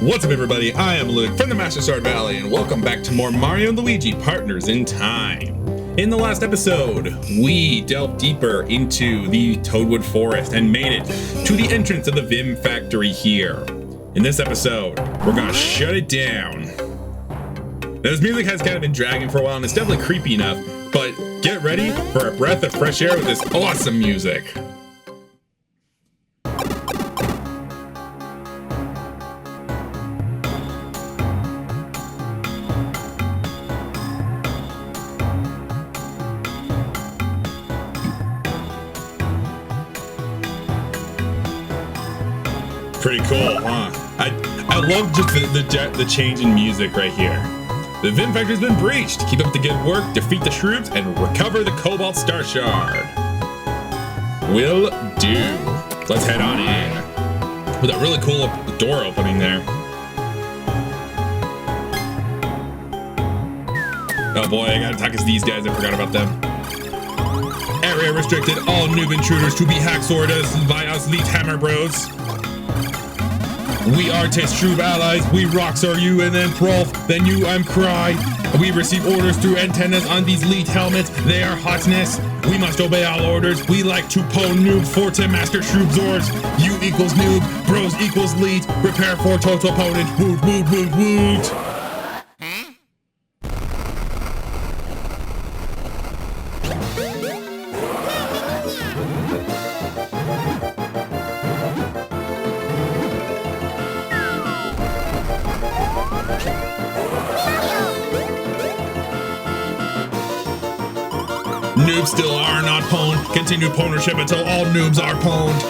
What's up, everybody? I am Luke from the Master Sword Valley, and welcome back to more Mario and Luigi Partners in Time. In the last episode, we delved deeper into the Toadwood Forest and made it to the entrance of the Vim Factory here. In this episode, we're gonna shut it down. Now, this music has kind of been dragging for a while, and it's definitely creepy enough, but get ready for a breath of fresh air with this awesome music. Pretty cool, huh? I love just the change in music right here. The Vim Factory's been breached. Keep up the good work, defeat the shrooms, and recover the Cobalt Star Shard. Will do. Let's head on in. With a really cool door opening there. Oh boy, I gotta talk to these guys. I forgot about them. Area restricted. All noob intruders to be hacksorted by us Leet Hammer Bros. We are test true allies, we rocks are you, and then Prolf, then you I'm Cry. We receive orders through antennas on these Leet helmets, they are hotness. We must obey all orders, we like to pwn noob for to master Shroob Zords. You equals noob, bros equals Leet, prepare for total opponent, woot woot woot woot. Noobs still are not pwned. Continue pwnership until all noobs are pwned.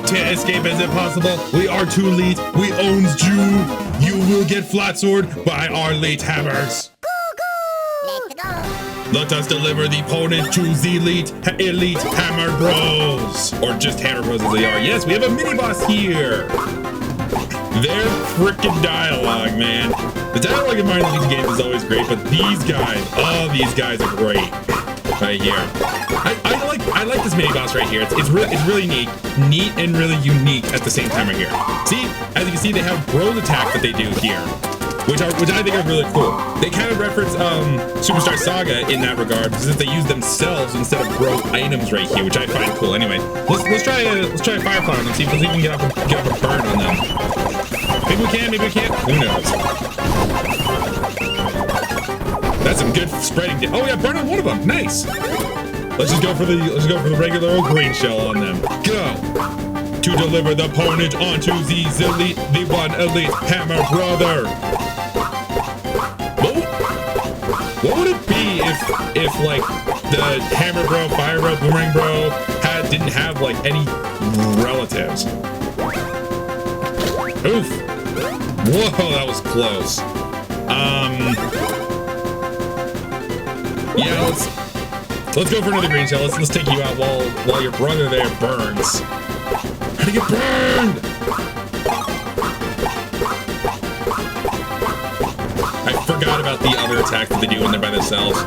To escape is impossible. We are too Leet. We owns Jew. You will get flat sword by our Leet hammers. Let's go. Let us deliver the opponent to the elite hammer bros. Or just hammer bros as they are. Yes, we have a mini boss here. Their frickin' dialogue, man. The dialogue in Mario and Luigi games is always great, but these guys, all these guys are great. Right here. I like this mini boss right here. It's really neat and really unique at the same time right here. See, as you can see, they have bros attack that they do here, which I think are really cool. They kind of reference Superstar Saga in that regard, since they use themselves instead of bro items right here, which I find cool. Anyway, let's try a Firefly on them, see if we can get up a burn on them. Maybe we can, maybe we can't. Who knows? That's some good spreading. Oh yeah, burn on one of them. Nice. Let's just go for the regular old green shell on them. Go. To deliver the opponent onto the one elite hammer brother. What would it be if like the hammer bro, fire bro, boomerang bro didn't have like any relatives? Oof. Whoa, that was close. Yeah, let's go for another green shell. Let's take you out while your brother there burns. How to get burned? I forgot about the other attack that they do when they're by themselves.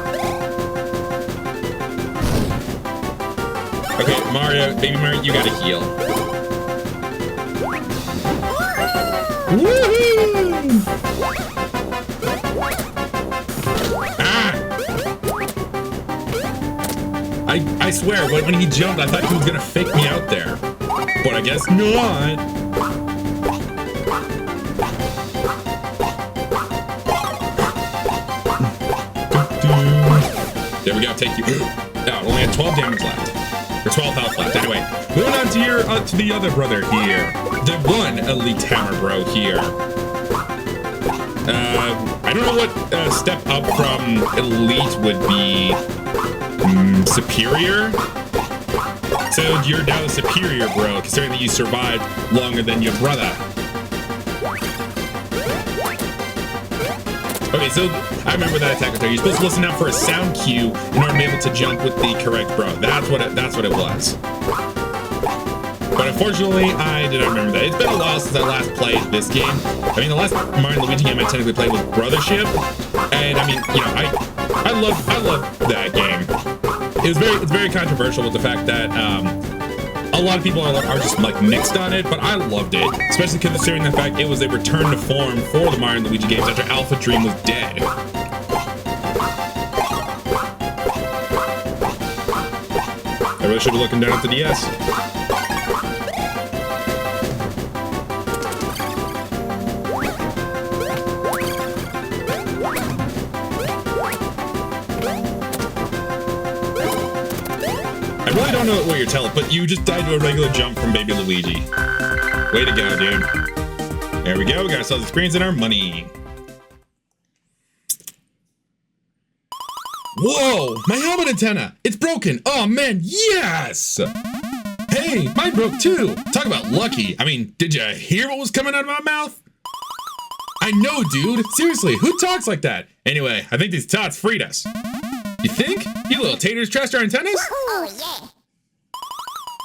Okay, Mario, baby Mario, you gotta heal. Woohoo! I swear, when he jumped, I thought he was gonna fake me out there. But I guess not. There we go, take you. Oh, only had 12 damage left. Or 12 health left. Anyway, moving on to the other brother here. The one elite hammer bro here. I don't know what step up from elite would be. Superior? So you're now the superior bro, considering that you survived longer than your brother. Okay, so I remember that attack there. You're supposed to listen out for a sound cue in order to be able to jump with the correct bro. That's what it was. But unfortunately, I did not remember that. It's been a while since I last played this game. I mean, the last Mario and Luigi game I technically played was Brothership, and I mean, you know, I love that game. It's very controversial with the fact that A lot of people are just like mixed on it, but I loved it, especially considering the fact it was a return to form for the Mario and Luigi games after Alpha Dream was dead. I really should have looked down at the DS. I really don't know what you're telling, but you just died to a regular jump from Baby Luigi. Way to go, dude. There we go. We got ourselves the screens and our money. Whoa! My helmet antenna! It's broken! Oh man, yes! Hey, mine broke too! Talk about lucky. I mean, did you hear what was coming out of my mouth? I know, dude. Seriously, who talks like that? Anyway, I think these tots freed us. You think? You little taters trashed our antennas? Oh, yeah.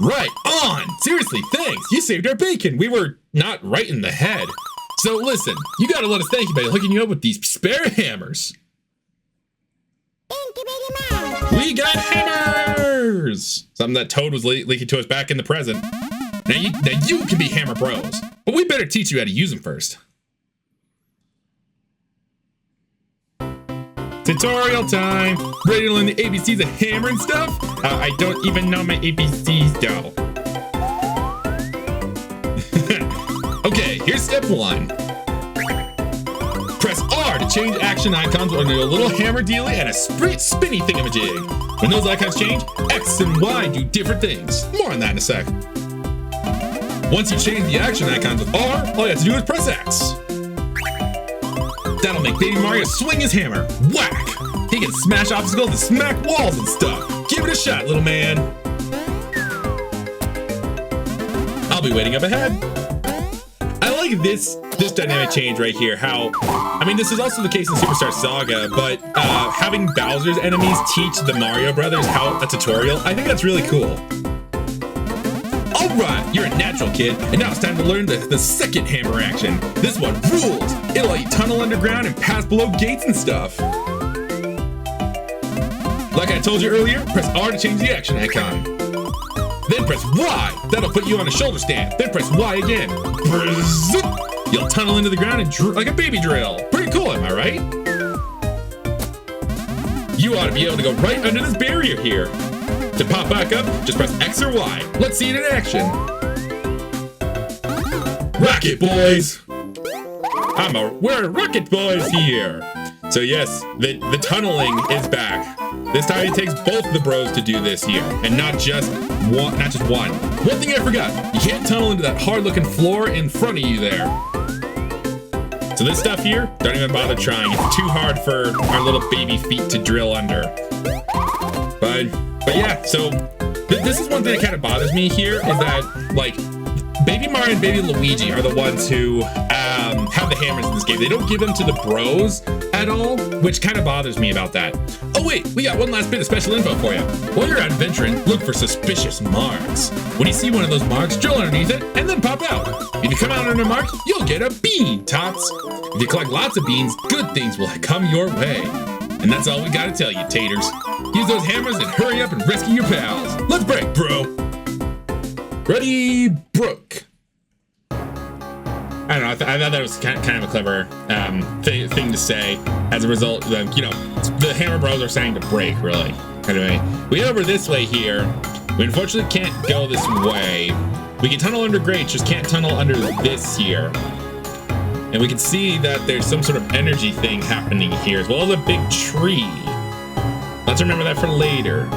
Right on! Seriously, thanks! You saved our bacon! We were not right in the head. So listen, you gotta let us thank you by hooking you up with these spare hammers. Thank you very much. We got hammers! Something that Toad was leaking to us back in the present. Now you can be Hammer Bros, but we better teach you how to use them first. Tutorial time! Ready to learn the ABCs of hammer and stuff? I don't even know my ABCs though. Okay, here's step 1. Press R to change action icons on your little hammer dealy and a spinny thingamajig. When those icons change, X and Y do different things. More on that in a sec. Once you change the action icons with R, all you have to do is press X. That'll make Baby Mario swing his hammer. Whack! He can smash obstacles and smack walls and stuff. Give it a shot, little man. I'll be waiting up ahead. I like this dynamic change right here. How, I mean, this is also the case in Superstar Saga, but having Bowser's enemies teach the Mario Brothers a tutorial, I think that's really cool. Alright, you're a natural kid, and now it's time to learn the second hammer action. This one rules! It'll let you tunnel underground and pass below gates and stuff. Like I told you earlier, press R to change the action icon. Then press Y, that'll put you on a shoulder stand. Then press Y again. You'll tunnel into the ground and like a baby drill. Pretty cool, am I right? You ought to be able to go right under this barrier here. To pop back up, just press X or Y. Let's see it in action. Rocket boys! We're rocket boys here. So yes, the tunneling is back. This time it takes both the bros to do this here, and not just one. One thing I forgot, you can't tunnel into that hard-looking floor in front of you there. So this stuff here, don't even bother trying. It's too hard for our little baby feet to drill under. But yeah, so this is one thing that kind of bothers me here, is that, like, Baby Mario and Baby Luigi are the ones who have the hammers in this game. They don't give them to the bros at all, which kind of bothers me about that. Oh wait, we got one last bit of special info for you. While you're out adventuring, look for suspicious marks. When you see one of those marks, drill underneath it and then pop out. If you come out under a mark, you'll get a bean, tots. If you collect lots of beans, good things will come your way. And that's all we gotta tell you, taters. Use those hammers and hurry up and rescue your pals. Let's break, bro. Ready, Brooke. I don't know, I thought that was kind of a clever thing to say. As a result, you know, the Hammer Bros are saying to break, really. Anyway, we head over this way here. We unfortunately can't go this way. We can tunnel under grates, just can't tunnel under this here. And we can see that there's some sort of energy thing happening here, as well as a big tree. Let's remember that for later.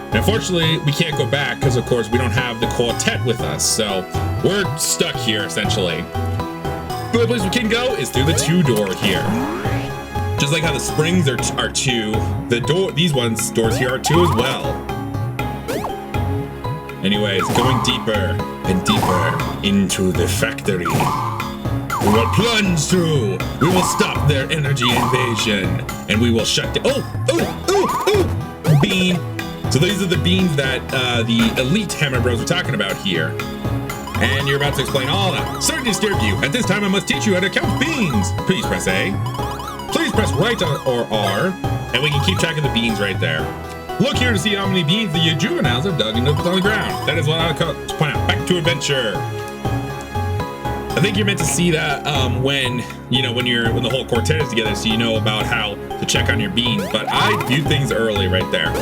And unfortunately, we can't go back because, of course, we don't have the quartet with us. So we're stuck here, essentially. The only place we can go is through the 2-door here. Just like how the springs are 2, these doors here are 2 as well. Anyways, going deeper and deeper into the factory. We will plunge through. We will stop their energy invasion, and we will shut down. Oh! Bean. So these are the beans that the elite Hammer Bros are talking about here. And you're about to explain all that. Sorry to disturb you. At this time, I must teach you how to count beans. Please press A. Please press right or R, and we can keep track of the beans right there. Look here to see how many beans the juveniles have dug into on the ground. That is what I would point out. Back to adventure. I think you're meant to see that when when the whole quartet is together, so you know about how to check on your beans. But I view things early right there.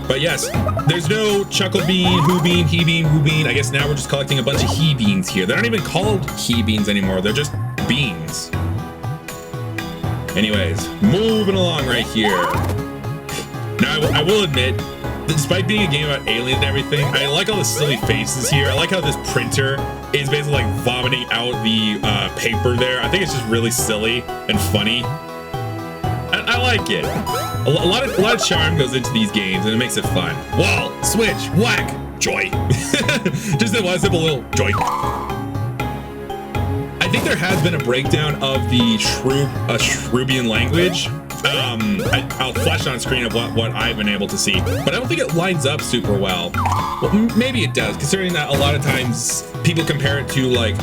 But yes, there's no chuckle bean, who bean, he bean, who bean. I guess now we're just collecting a bunch of he beans here. They're not even called he beans anymore. They're just beans. Anyways, moving along right here. Now I will admit, despite being a game about aliens and everything, I like all the silly faces here. I like how this printer is basically like vomiting out the paper there. I think it's just really silly and funny. I like it. A lot of charm goes into these games, and it makes it fun. Wall, switch, whack, joy. Just a simple little joy. I think there has been a breakdown of the Shrubian language. I'll flash on screen of what I've been able to see, but I don't think it lines up super well. Well, maybe it does, considering that a lot of times people compare it to like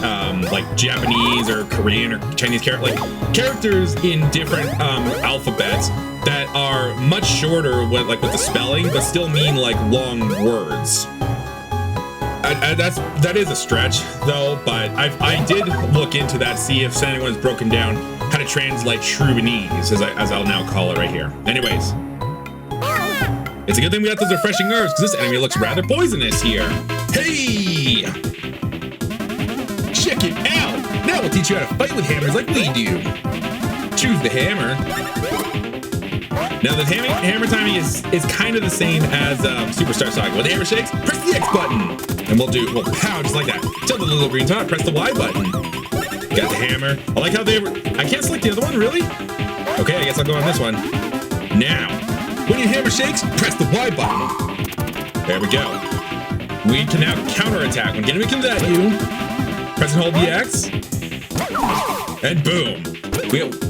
Japanese or Korean or Chinese characters in different alphabets that are much shorter with the spelling, but still mean like long words. That is a stretch though, but I did look into that, see if anyone's broken down how to translate Shrubinese, as I'll now call it right here. Anyways, it's a good thing we got those refreshing herbs, because this enemy looks rather poisonous here. Hey! Check it out! Now we'll teach you how to fight with hammers like we do. Choose the hammer. Now the hammer timing is kind of the same as Superstar Saga. When the hammer shakes, press the X button. And we'll pow just like that. Till the little green dot, press the Y button. Got the hammer. I like how I can't select the other one, really? Okay, I guess I'll go on this one. Now, when your hammer shakes, press the Y button. There we go. We can now counterattack. When the enemy comes at you, press and hold the X. And boom.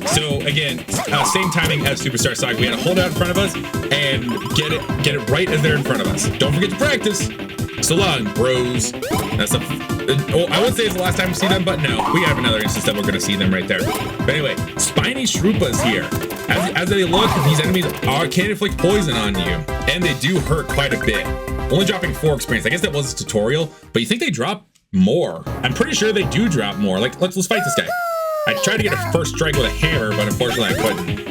So again, same timing as Superstar Saga. We had to hold out in front of us and get it right as they're in front of us. Don't forget to practice. So long, bros. I would say it's the last time we see them, but no, we have another instance that we're going to see them right there. But anyway, spiny Shrupas here. As they look, these enemies can inflict poison on you, and they do hurt quite a bit. Only dropping 4 experience. I guess that was a tutorial, but you think they drop more? I'm pretty sure they do drop more. Like, let's fight this guy. I tried to get a first strike with a hammer, but unfortunately I couldn't.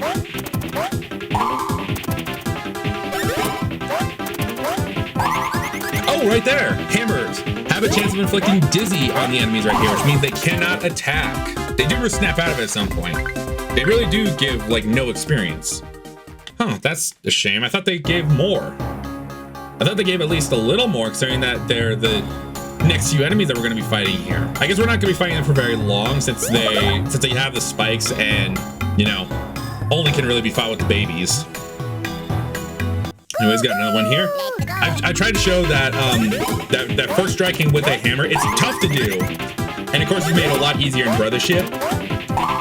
Oh, right there! Hammers have a chance of inflicting dizzy on the enemies right here, which means they cannot attack. They do snap out of it at some point. They really do give, like, no experience. Huh, that's a shame. I thought they gave more. I thought they gave at least a little more, considering that they're the next few enemies that we're going to be fighting here. I guess we're not going to be fighting them for very long, since they have the spikes and, only can really be fought with the babies. Anyways, got another one here. I tried to show that that first striking with a hammer, it's tough to do. And of course, it's made a lot easier in Brothership.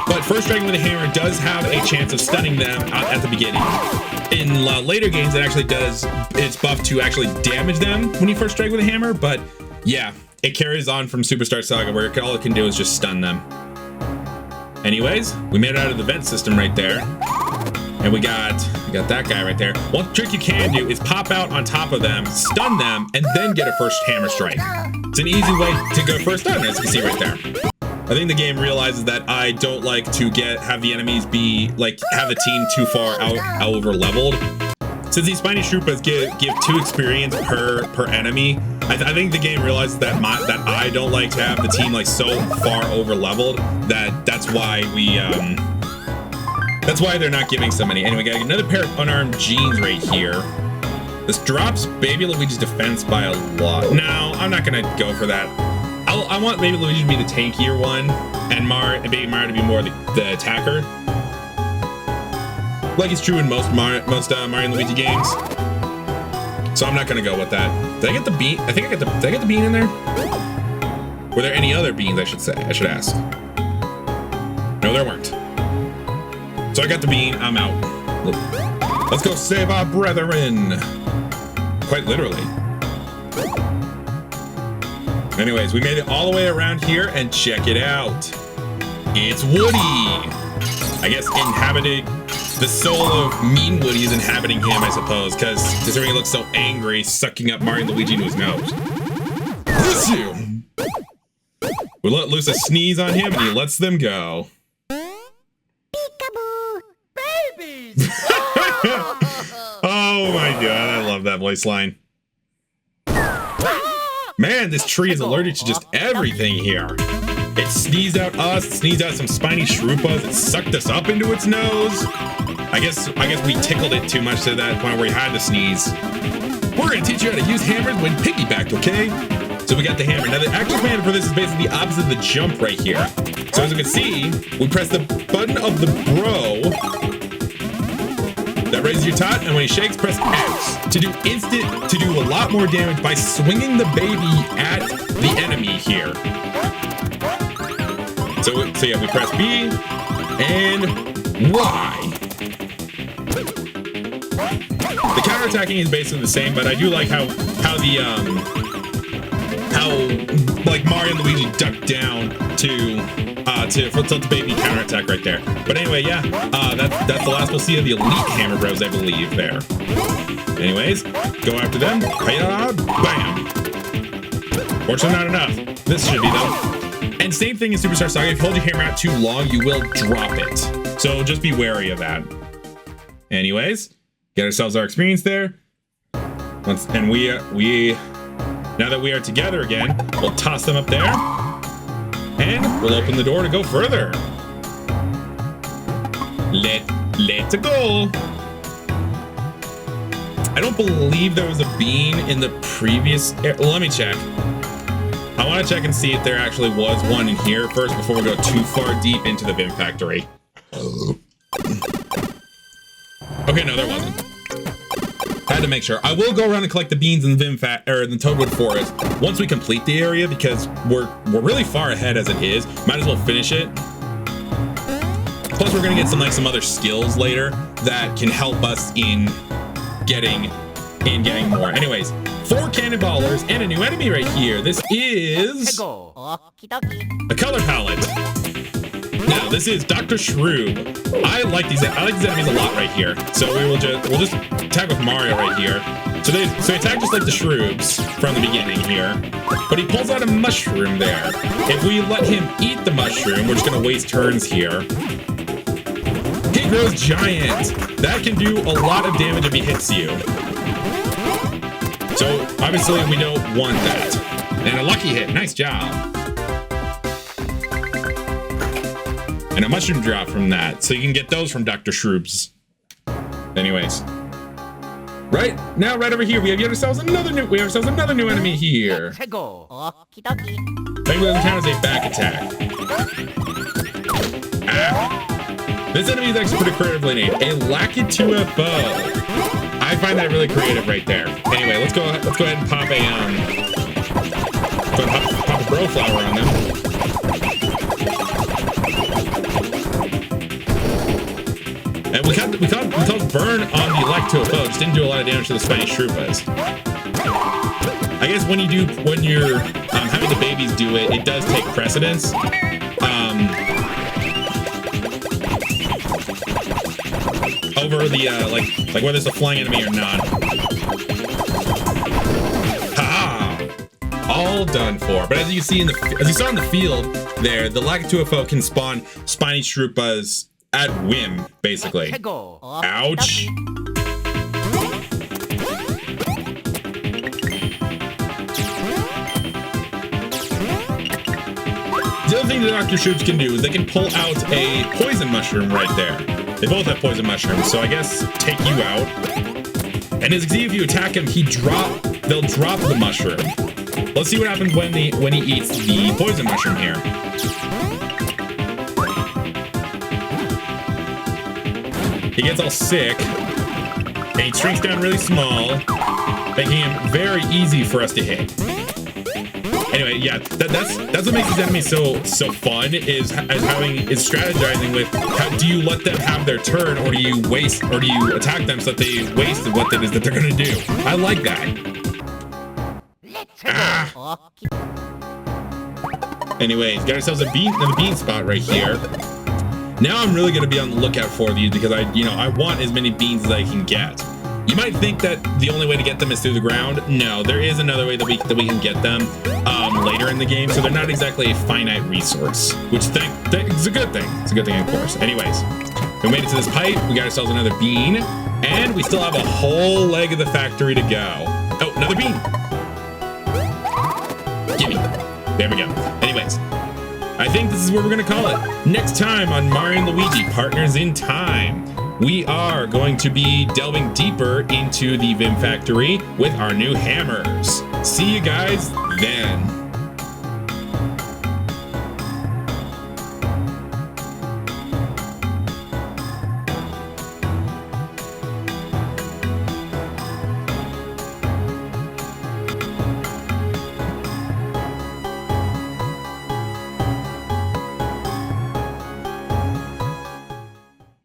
But first striking with a hammer does have a chance of stunning them at the beginning. In later games, it's buffed to actually damage them when you first strike with a hammer. But yeah, it carries on from Superstar Saga, where all it can do is just stun them. Anyways, we made it out of the vent system right there. And we got that guy right there. One trick you can do is pop out on top of them, stun them, and then get a first hammer strike. It's an easy way to go first stun, as you can see right there. I think the game realizes that I don't like to have the enemies have the team too far over leveled. Since these spiny Shrupas give 2 experience per enemy, I think the game realizes that I don't like to have the team so far over leveled that's why that's why they're not giving so many. Anyway, got another pair of unarmed jeans right here. This drops Baby Luigi's defense by a lot. No, I'm not gonna go for that. I want Baby Luigi to be the tankier one, and Baby Mario to be more the attacker. Like it's true in most Mario and Luigi games. So I'm not gonna go with that. Did I get the bean? Did I get the bean in there? Were there any other beans, I should say? I should ask. No, there weren't. So I got the bean, I'm out. Let's go save our brethren. Quite literally. Anyways, we made it all the way around here, and check it out. It's Woody. I guess inhabited the soul of Mean Woody is inhabiting him, I suppose, because considering he looks so angry, sucking up Mario and Luigi into his nose. We let loose a sneeze on him, and he lets them go. Peekaboo. Babies! Oh my god, I love that voice line. Man, this tree is allergic to just everything here. It sneezed out us, it sneezed out some spiny shroopas, it sucked us up into its nose. I guess we tickled it too much to that point where he had to sneeze. We're gonna teach you how to use hammers when piggybacked, okay? So we got the hammer. Now the action command for this is basically the opposite of the jump right here. So as you can see, we press the button of the bro. That raises your tot, and when he shakes, press X to do a lot more damage by swinging the baby at the enemy here. So yeah, we press B and Y. The counterattacking is basically the same, but I do like how like Mario and Luigi duck down to tilt the baby counterattack right there. But anyway, yeah, that's the last we'll see of the Elite Hammer Bros, I believe, there. Anyways, go after them. Hiya, bam. Fortunately, not enough. This should be though. And same thing in Superstar Saga. If you hold your hammer out too long, you will drop it. So just be wary of that. Anyways, get ourselves our experience there. And we now that we are together again, we'll toss them up there. And we'll open the door to go further. Let's go. I don't believe there was a bean in the previous. Well, let me check. I want to check and see if there actually was one in here first before we go too far deep into the Vim Factory. Okay, no, there wasn't. I had to make sure. I will go around and collect the beans in the the Toadwood Forest once we complete the area because we're really far ahead as it is. Might as well finish it. Plus, we're gonna get some other skills later that can help us in getting more. Anyways, 4 cannonballers and a new enemy right here. This is a color palette. Now this is Dr. Shroob. I like these enemies a lot right here. So we'll just attack with Mario right here. So they attack just like the Shroobs from the beginning here. But he pulls out a mushroom there. If we let him eat the mushroom, we're just gonna waste turns here. He grows giant. That can do a lot of damage if he hits you. So obviously we don't want that. And a lucky hit, nice job. And a mushroom drop from that, so you can get those from Dr. Shroobs. Anyways, right now, right over here, we have ourselves another new enemy here. Maybe we'll count as a back attack. This enemy is actually pretty creatively named, a Lakitu-UFO. I find that really creative right there. Anyway, let's go ahead and pop a bro flower on them. And we caught burn on the Lakitu-UFO, just didn't do a lot of damage to the Spanish Shroopas. I guess when you're having the babies do it, it does take precedence. Over the like whether it's a flying enemy or not. Ha! All done for. But as you see as you saw in the field there, the Lakitu-UFO can spawn spiny Shroopas at whim, basically. Ouch. The other thing the Dr. Shroops can do is they can pull out a poison mushroom right there. They both have poison mushrooms, so I guess take you out. And as you see, if you attack him, they'll drop the mushroom. Let's see what happens when he eats the poison mushroom here. He gets all sick, and he shrinks down really small, making him very easy for us to hit. Anyway, yeah, that's what makes these enemies so fun is strategizing with how do you let them have their turn, or do you attack them so that they waste what it is that they're gonna do. I like that. Anyways, got ourselves a bean spot right here. Now I'm really going to be on the lookout for these because I want as many beans as I can get. You might think that the only way to get them is through the ground. No, there is another way that we can get them later in the game. So they're not exactly a finite resource, which is a good thing. It's a good thing, of course. Anyways, we made it to this pipe. We got ourselves another bean, and we still have a whole leg of the factory to go. Oh, another bean. Gimme. There we go. Anyways, I think this is where we're going to call it. Next time on Mario and Luigi, Partners in Time, we are going to be delving deeper into the Vim Factory with our new hammers. See you guys then.